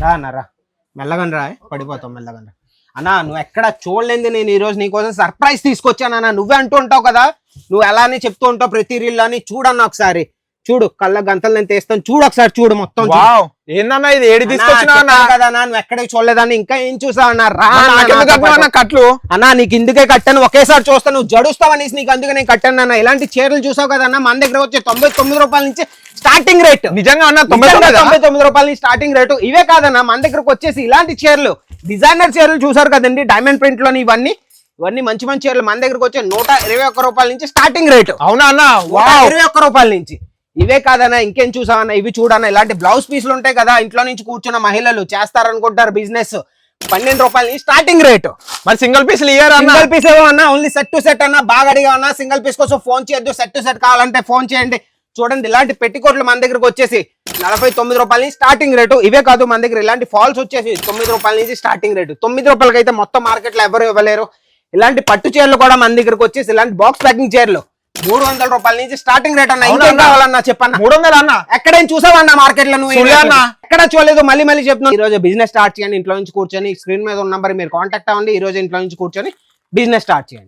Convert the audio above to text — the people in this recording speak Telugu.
రా అన్న రా, మెల్లగని రా, పడిపోతావు మెల్లగని రా. అన్నా నువ్వు ఎక్కడ చూడలేంది నేను ఈ రోజు నీకోసం సర్ప్రైజ్ తీసుకొచ్చానన్నా. నువ్వే అంటూ ఉంటావు కదా, నువ్వు అలానే చెప్తూ ఉంటావు ప్రతి రీల్ అని. చూడన్నా ఒకసారి చూడు, కళ్ళ గంతలు నేను తీస్తాను, చూడు ఒకసారి చూడు మొత్తం. ఏందన్నా ఇది ఏడి తీసుకొచ్చినా కదా నువ్వు ఎక్కడికి చూడలేదని ఇంకా ఏం చూసావు అన్న? రా కట్లు అన్నా, నీకు ఇందుకే కట్టాను, ఒకేసారి చూస్తా నువ్వు జడుస్తావనేసి నీకు అందుకే నేను కట్టాను అన్న. ఇలాంటి చీరలు చూసావు కదన్నా, మన దగ్గర వచ్చే 99 రూపాయల నుంచి స్టార్టింగ్ రేట్. నిజంగా అన్న 99 రూపాయల నుంచి స్టార్టింగ్ రేటు. ఇవే కాదన్నా, మన దగ్గరకు వచ్చేసి ఇలాంటి చీరలు, డిజైనర్ చీరలు చూసారు కదండి, డైమండ్ ప్రింట్ లోని ఇవన్నీ మంచి మంచి చీరలు మన దగ్గరకు వచ్చే 121 రూపాయల నుంచి స్టార్టింగ్ రేటు. అవునా అన్న? 121 రూపాయల నుంచి. ఇవే కాదన్నా, ఇంకేం చూసావన్నా, ఇవి చూడన్నా, ఇలాంటి బ్లౌజ్ పీసులు ఉంటాయి కదా, ఇంట్లో నుంచి కూర్చున్న మహిళలు చేస్తారనుకుంటారు బిజినెస్, 12 రూపాయల నుంచి స్టార్టింగ్ రేటు. మరి సింగిల్ పీసులు ఇయ్యారు? సింగిల్ పీస్ ఏమన్నా, ఓన్లీ సెట్ టు సెట్ అన్నా. బాగా అడిగా సింగిల్ పీస్ కోసం ఫోన్ చేయొద్దు, సెట్ టు సెట్ కావాలంటే ఫోన్ చేయండి. చూడండి, ఇలాంటి పెట్టికోట్లు మన దగ్గరకు వచ్చేసి 49 రూపాయల నుంచి స్టార్టింగ్ రేటు. ఇవే కాదు, మన దగ్గర ఇలాంటి ఫాల్స్ వచ్చేసి 9 రూపాయల నుంచి స్టార్టింగ్ రేటు. 9 రూపాయలకి అయితే మొత్తం మార్కెట్ లో ఎవరు ఇవ్వలేరు. ఇలాంటి పట్టు చీరలు కూడా మన దగ్గరకు వచ్చేసి ఇలాంటి బాక్స్ ప్యాకింగ్ చీరలు 300 రూపాయల నుంచి స్టార్టింగ్ రేట్ అన్న. ఇంకేం కావాలన్నా చెప్పన్నా? 300 అన్న? ఎక్కడేం చూసావన్నా మార్కెట్ లో? నువ్వు ఎక్కడ చూడలేదు, మళ్ళీ చెప్తున్నావు. ఈ రోజు బిజినెస్ స్టార్ట్ చేయండి, ఇంట్లో నుంచి కూర్చొని. స్క్రీన్ మీద ఉన్న నంబర్ మీరు కాంటాక్ట్ అవ్వండి. ఈ రోజు ఇంట్లో నుంచి కూర్చొని బిజినెస్ స్టార్ట్ చేయండి.